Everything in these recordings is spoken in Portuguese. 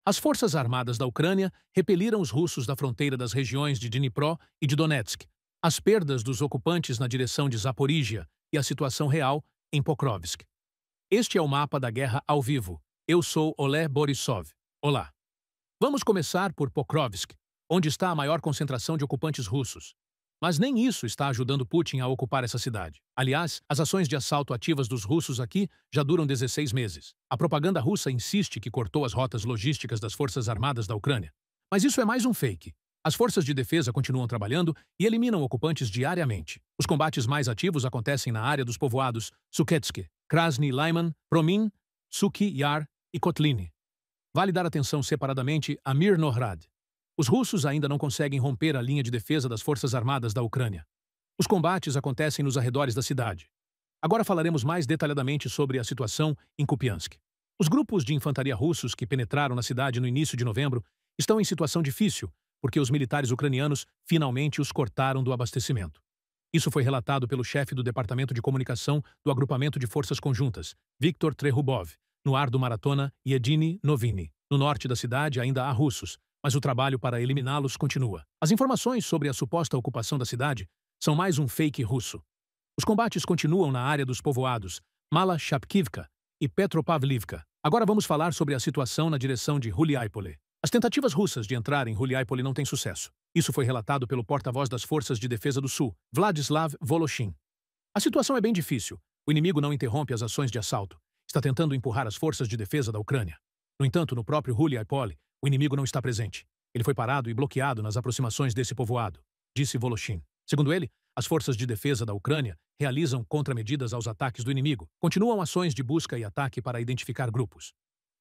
As forças armadas da Ucrânia repeliram os russos da fronteira das regiões de Dnipro e de Donetsk, as perdas dos ocupantes na direção de Zaporíjia e a situação real em Pokrovsk. Este é o mapa da guerra ao vivo. Eu sou Oleh Borisov. Olá. Vamos começar por Pokrovsk, onde está a maior concentração de ocupantes russos. Mas nem isso está ajudando Putin a ocupar essa cidade. Aliás, as ações de assalto ativas dos russos aqui já duram 16 meses. A propaganda russa insiste que cortou as rotas logísticas das forças armadas da Ucrânia. Mas isso é mais um fake. As forças de defesa continuam trabalhando e eliminam ocupantes diariamente. Os combates mais ativos acontecem na área dos povoados Suketsk, Krasny Lyman, Promin, Suky Yar e Kotliny. Vale dar atenção separadamente a Mirnohrad. Os russos ainda não conseguem romper a linha de defesa das forças armadas da Ucrânia. Os combates acontecem nos arredores da cidade. Agora falaremos mais detalhadamente sobre a situação em Kupiansk. Os grupos de infantaria russos que penetraram na cidade no início de novembro estão em situação difícil, porque os militares ucranianos finalmente os cortaram do abastecimento. Isso foi relatado pelo chefe do Departamento de Comunicação do Agrupamento de Forças Conjuntas, Viktor Trehubov, no ar do Maratona Yediny Noviny. No norte da cidade ainda há russos, mas o trabalho para eliminá-los continua. As informações sobre a suposta ocupação da cidade são mais um fake russo. Os combates continuam na área dos povoados Mala Shapkivka e Petropavlivka. Agora vamos falar sobre a situação na direção de Huliaipole. As tentativas russas de entrar em Huliaipole não têm sucesso. Isso foi relatado pelo porta-voz das Forças de Defesa do Sul, Vladislav Voloshin. A situação é bem difícil. O inimigo não interrompe as ações de assalto. Está tentando empurrar as forças de defesa da Ucrânia. No entanto, no próprio Huliaipole, o inimigo não está presente. Ele foi parado e bloqueado nas aproximações desse povoado, disse Voloshin. Segundo ele, as forças de defesa da Ucrânia realizam contramedidas aos ataques do inimigo. Continuam ações de busca e ataque para identificar grupos.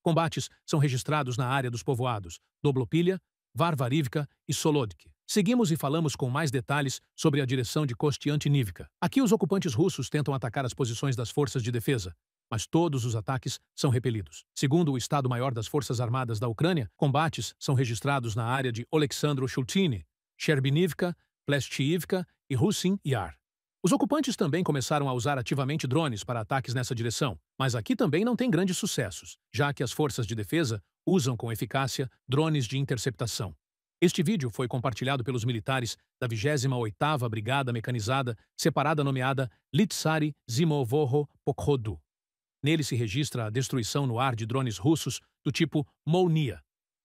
Combates são registrados na área dos povoados Doblopilha, Varvarivka e Solodki. Seguimos e falamos com mais detalhes sobre a direção de Kostiantynivka. Aqui os ocupantes russos tentam atacar as posições das forças de defesa, mas todos os ataques são repelidos. Segundo o Estado-Maior das Forças Armadas da Ucrânia, combates são registrados na área de Oleksandro-Shultiny, Sherbinivka, Pleshchiivka e Rusin Yar. Os ocupantes também começaram a usar ativamente drones para ataques nessa direção, mas aqui também não tem grandes sucessos, já que as forças de defesa usam com eficácia drones de interceptação. Este vídeo foi compartilhado pelos militares da 28ª Brigada Mecanizada, separada nomeada Litsari Zimovoho Pokhodu. Nele se registra a destruição no ar de drones russos do tipo Molnia.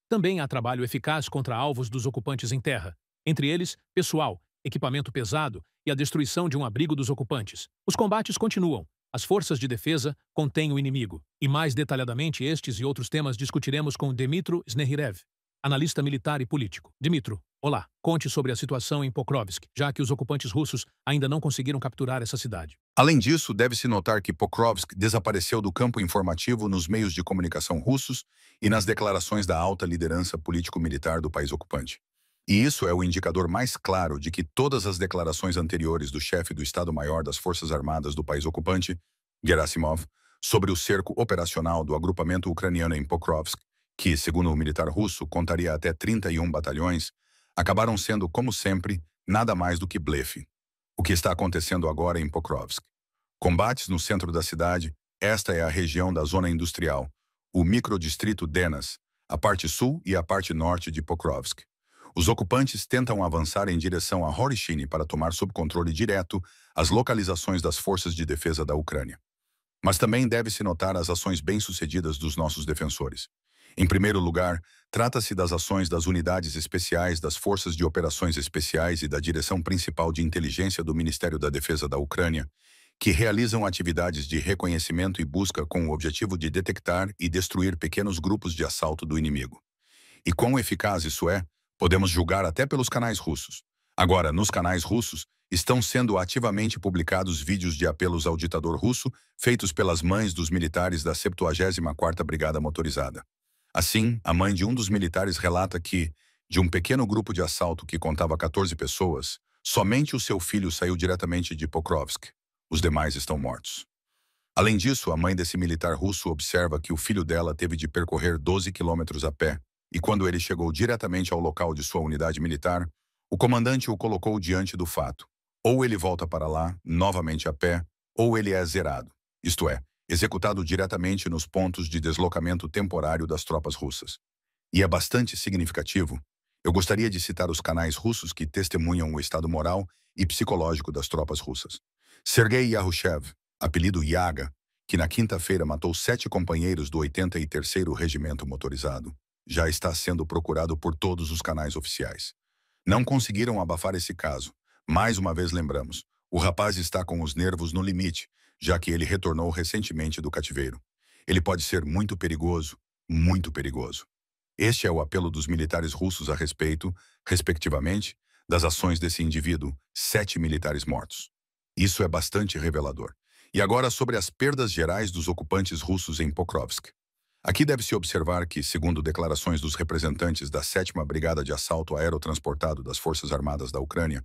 Também há trabalho eficaz contra alvos dos ocupantes em terra, entre eles pessoal, equipamento pesado e a destruição de um abrigo dos ocupantes. Os combates continuam. As forças de defesa contêm o inimigo. E mais detalhadamente estes e outros temas discutiremos com Dmytro Snehirev, analista militar e político. Dmytro, olá. Conte sobre a situação em Pokrovsk, já que os ocupantes russos ainda não conseguiram capturar essa cidade. Além disso, deve-se notar que Pokrovsk desapareceu do campo informativo nos meios de comunicação russos e nas declarações da alta liderança político-militar do país ocupante. E isso é o indicador mais claro de que todas as declarações anteriores do chefe do Estado-Maior das Forças Armadas do país ocupante, Gerasimov, sobre o cerco operacional do agrupamento ucraniano em Pokrovsk, que, segundo o militar russo, contaria até 31 batalhões, acabaram sendo, como sempre, nada mais do que blefe. O que está acontecendo agora em Pokrovsk? Combates no centro da cidade, esta é a região da zona industrial, o microdistrito Denas, a parte sul e a parte norte de Pokrovsk. Os ocupantes tentam avançar em direção a Horishiny para tomar sob controle direto as localizações das forças de defesa da Ucrânia. Mas também deve-se notar as ações bem-sucedidas dos nossos defensores. Em primeiro lugar, trata-se das ações das unidades especiais das Forças de Operações Especiais e da Direção Principal de Inteligência do Ministério da Defesa da Ucrânia, que realizam atividades de reconhecimento e busca com o objetivo de detectar e destruir pequenos grupos de assalto do inimigo. E quão eficaz isso é, podemos julgar até pelos canais russos. Agora, nos canais russos, estão sendo ativamente publicados vídeos de apelos ao ditador russo feitos pelas mães dos militares da 74ª Brigada Motorizada. Assim, a mãe de um dos militares relata que, de um pequeno grupo de assalto que contava 14 pessoas, somente o seu filho saiu diretamente de Pokrovsk. Os demais estão mortos. Além disso, a mãe desse militar russo observa que o filho dela teve de percorrer 12 quilômetros a pé, e quando ele chegou diretamente ao local de sua unidade militar, o comandante o colocou diante do fato. Ou ele volta para lá, novamente a pé, ou ele é zerado, isto é, executado diretamente nos pontos de deslocamento temporário das tropas russas. E é bastante significativo. Eu gostaria de citar os canais russos que testemunham o estado moral e psicológico das tropas russas. Sergei Yaroshev, apelido Yaga, que na quinta-feira matou 7 companheiros do 83º Regimento Motorizado, já está sendo procurado por todos os canais oficiais. Não conseguiram abafar esse caso. Mais uma vez lembramos, o rapaz está com os nervos no limite, já que ele retornou recentemente do cativeiro. Ele pode ser muito perigoso, muito perigoso. Este é o apelo dos militares russos a respeito, respectivamente, das ações desse indivíduo, 7 militares mortos. Isso é bastante revelador. E agora sobre as perdas gerais dos ocupantes russos em Pokrovsk. Aqui deve-se observar que, segundo declarações dos representantes da 7ª Brigada de Assalto Aerotransportado das Forças Armadas da Ucrânia,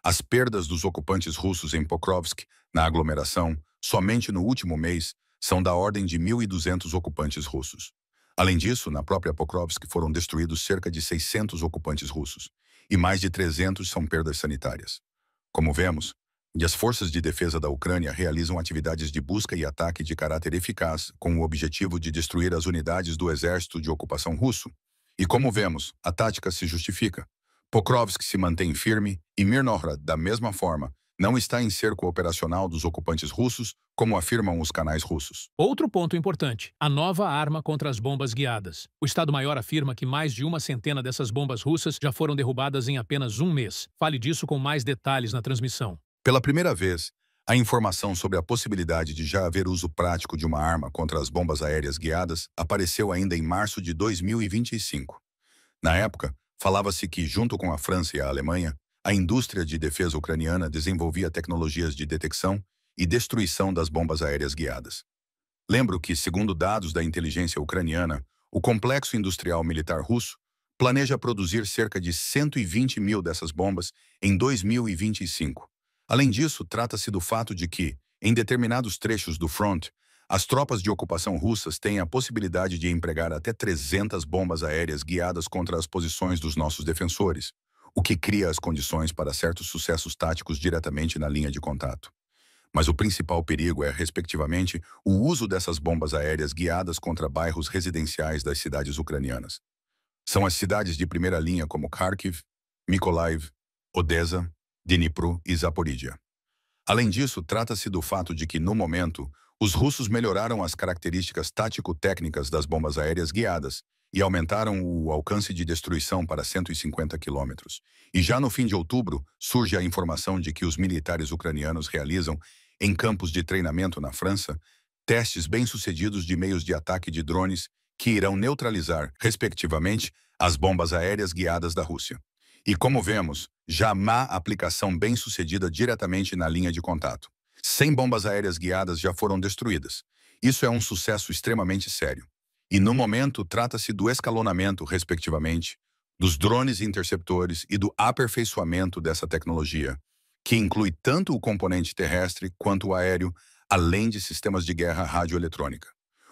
as perdas dos ocupantes russos em Pokrovsk, na aglomeração, somente no último mês, são da ordem de 1.200 ocupantes russos. Além disso, na própria Pokrovsk foram destruídos cerca de 600 ocupantes russos, e mais de 300 são perdas sanitárias. Como vemos, as forças de defesa da Ucrânia realizam atividades de busca e ataque de caráter eficaz com o objetivo de destruir as unidades do exército de ocupação russo. E como vemos, a tática se justifica. Pokrovsk se mantém firme e Mirnohrad, da mesma forma, não está em cerco operacional dos ocupantes russos, como afirmam os canais russos. Outro ponto importante, a nova arma contra as bombas guiadas. O Estado-Maior afirma que mais de uma centena dessas bombas russas já foram derrubadas em apenas um mês. Fale disso com mais detalhes na transmissão. Pela primeira vez, a informação sobre a possibilidade de já haver uso prático de uma arma contra as bombas aéreas guiadas apareceu ainda em março de 2025. Na época, falava-se que, junto com a França e a Alemanha, a indústria de defesa ucraniana desenvolvia tecnologias de detecção e destruição das bombas aéreas guiadas. Lembro que, segundo dados da inteligência ucraniana, o complexo industrial militar russo planeja produzir cerca de 120 mil dessas bombas em 2025. Além disso, trata-se do fato de que, em determinados trechos do front, as tropas de ocupação russas têm a possibilidade de empregar até 300 bombas aéreas guiadas contra as posições dos nossos defensores, o que cria as condições para certos sucessos táticos diretamente na linha de contato. Mas o principal perigo é, respectivamente, o uso dessas bombas aéreas guiadas contra bairros residenciais das cidades ucranianas. São as cidades de primeira linha como Kharkiv, Mykolaiv, Odessa, Dnipro e Zaporizhia. Além disso, trata-se do fato de que, no momento, os russos melhoraram as características tático-técnicas das bombas aéreas guiadas e aumentaram o alcance de destruição para 150 quilômetros. E já no fim de outubro, surge a informação de que os militares ucranianos realizam, em campos de treinamento na França, testes bem-sucedidos de meios de ataque de drones que irão neutralizar, respectivamente, as bombas aéreas guiadas da Rússia. E como vemos, já há aplicação bem-sucedida diretamente na linha de contato. 100 bombas aéreas guiadas já foram destruídas. Isso é um sucesso extremamente sério. E no momento trata-se do escalonamento, respectivamente, dos drones interceptores e do aperfeiçoamento dessa tecnologia, que inclui tanto o componente terrestre quanto o aéreo, além de sistemas de guerra radioeletrônica.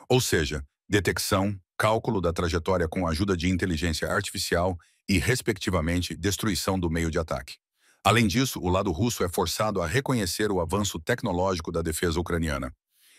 Ou seja, detecção, cálculo da trajetória com a ajuda de inteligência artificial e, respectivamente, destruição do meio de ataque. Além disso, o lado russo é forçado a reconhecer o avanço tecnológico da defesa ucraniana.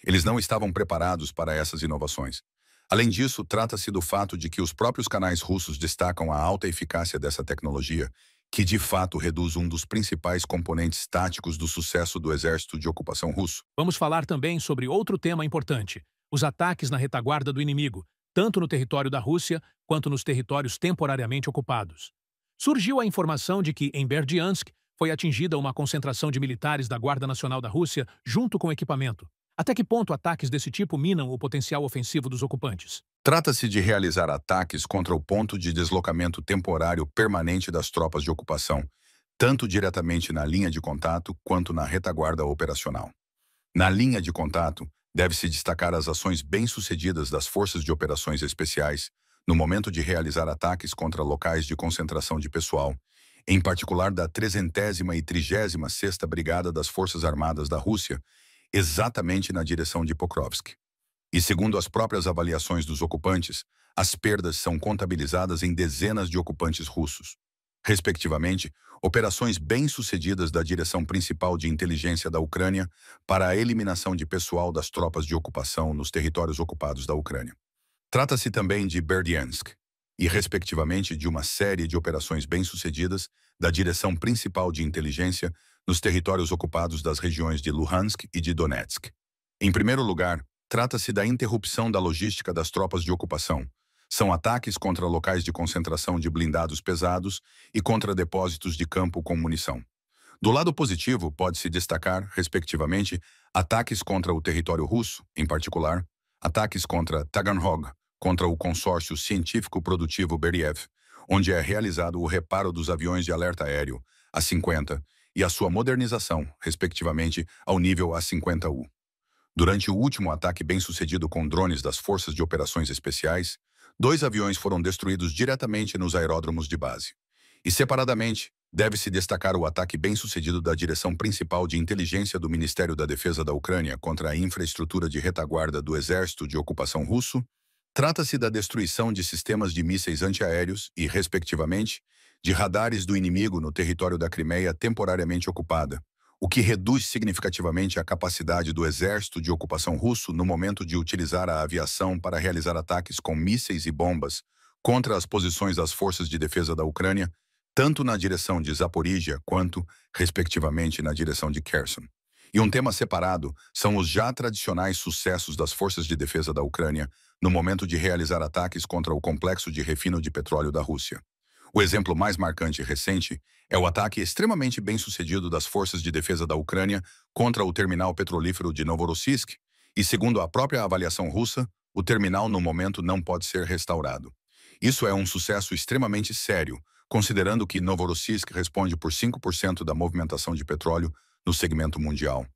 Eles não estavam preparados para essas inovações. Além disso, trata-se do fato de que os próprios canais russos destacam a alta eficácia dessa tecnologia, que de fato reduz um dos principais componentes táticos do sucesso do exército de ocupação russo. Vamos falar também sobre outro tema importante, os ataques na retaguarda do inimigo, tanto no território da Rússia quanto nos territórios temporariamente ocupados. Surgiu a informação de que, em Berdyansk, foi atingida uma concentração de militares da Guarda Nacional da Rússia junto com equipamento. Até que ponto ataques desse tipo minam o potencial ofensivo dos ocupantes? Trata-se de realizar ataques contra o ponto de deslocamento temporário permanente das tropas de ocupação, tanto diretamente na linha de contato quanto na retaguarda operacional. Na linha de contato, deve-se destacar as ações bem-sucedidas das Forças de Operações Especiais no momento de realizar ataques contra locais de concentração de pessoal, em particular da 300ª e 36ª Brigada das Forças Armadas da Rússia, exatamente na direção de Pokrovsk. E segundo as próprias avaliações dos ocupantes, as perdas são contabilizadas em dezenas de ocupantes russos. Respectivamente, operações bem-sucedidas da Direção Principal de Inteligência da Ucrânia para a eliminação de pessoal das tropas de ocupação nos territórios ocupados da Ucrânia. Trata-se também de Berdyansk. e, respectivamente, de uma série de operações bem-sucedidas da Direção Principal de Inteligência nos territórios ocupados das regiões de Luhansk e de Donetsk. Em primeiro lugar, trata-se da interrupção da logística das tropas de ocupação. São ataques contra locais de concentração de blindados pesados e contra depósitos de campo com munição. Do lado positivo, pode-se destacar, respectivamente, ataques contra o território russo, em particular, ataques contra Taganrog, contra o consórcio científico-produtivo Beriev, onde é realizado o reparo dos aviões de alerta aéreo A-50 e a sua modernização, respectivamente, ao nível A-50U. Durante o último ataque bem-sucedido com drones das Forças de Operações Especiais, 2 aviões foram destruídos diretamente nos aeródromos de base. E, separadamente, deve-se destacar o ataque bem-sucedido da Direção Principal de Inteligência do Ministério da Defesa da Ucrânia contra a infraestrutura de retaguarda do Exército de Ocupação Russo. Trata-se da destruição de sistemas de mísseis antiaéreos e, respectivamente, de radares do inimigo no território da Crimeia temporariamente ocupada, o que reduz significativamente a capacidade do Exército de Ocupação Russo no momento de utilizar a aviação para realizar ataques com mísseis e bombas contra as posições das forças de defesa da Ucrânia, tanto na direção de Zaporíjia quanto, respectivamente, na direção de Kherson. E um tema separado são os já tradicionais sucessos das forças de defesa da Ucrânia no momento de realizar ataques contra o complexo de refino de petróleo da Rússia. O exemplo mais marcante e recente é o ataque extremamente bem-sucedido das forças de defesa da Ucrânia contra o terminal petrolífero de Novorossiysk, e segundo a própria avaliação russa, o terminal no momento não pode ser restaurado. Isso é um sucesso extremamente sério, considerando que Novorossiysk responde por 5% da movimentação de petróleo no segmento mundial.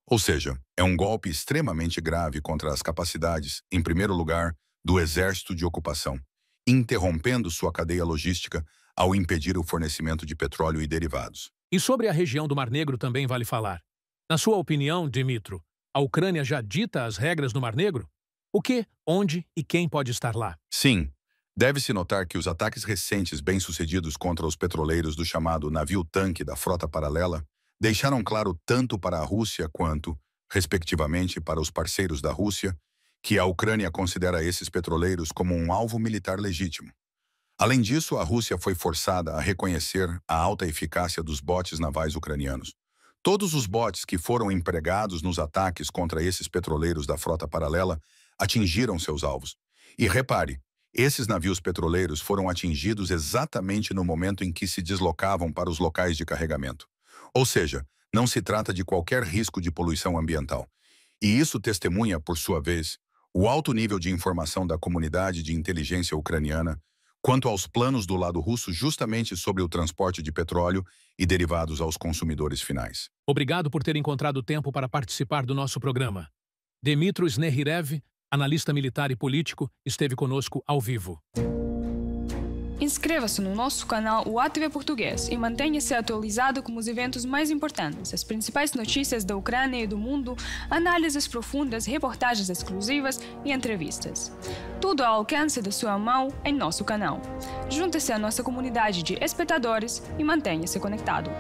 Ou seja, é um golpe extremamente grave contra as capacidades, em primeiro lugar, do Exército de Ocupação, interrompendo sua cadeia logística ao impedir o fornecimento de petróleo e derivados. E sobre a região do Mar Negro também vale falar. Na sua opinião, Dmytro, a Ucrânia já dita as regras no Mar Negro? O que, onde e quem pode estar lá? Sim. Deve-se notar que os ataques recentes bem-sucedidos contra os petroleiros do chamado navio-tanque da Frota Paralela deixaram claro tanto para a Rússia quanto, respectivamente, para os parceiros da Rússia, que a Ucrânia considera esses petroleiros como um alvo militar legítimo. Além disso, a Rússia foi forçada a reconhecer a alta eficácia dos botes navais ucranianos. Todos os botes que foram empregados nos ataques contra esses petroleiros da Frota Paralela atingiram seus alvos. E repare, esses navios petroleiros foram atingidos exatamente no momento em que se deslocavam para os locais de carregamento. Ou seja, não se trata de qualquer risco de poluição ambiental. E isso testemunha, por sua vez, o alto nível de informação da comunidade de inteligência ucraniana quanto aos planos do lado russo justamente sobre o transporte de petróleo e derivados aos consumidores finais. Obrigado por ter encontrado tempo para participar do nosso programa. Dmytro Snegirev, analista militar e político, esteve conosco ao vivo. Inscreva-se no nosso canal UATV Português e mantenha-se atualizado com os eventos mais importantes, as principais notícias da Ucrânia e do mundo, análises profundas, reportagens exclusivas e entrevistas. Tudo ao alcance da sua mão em nosso canal. Junte-se à nossa comunidade de espectadores e mantenha-se conectado.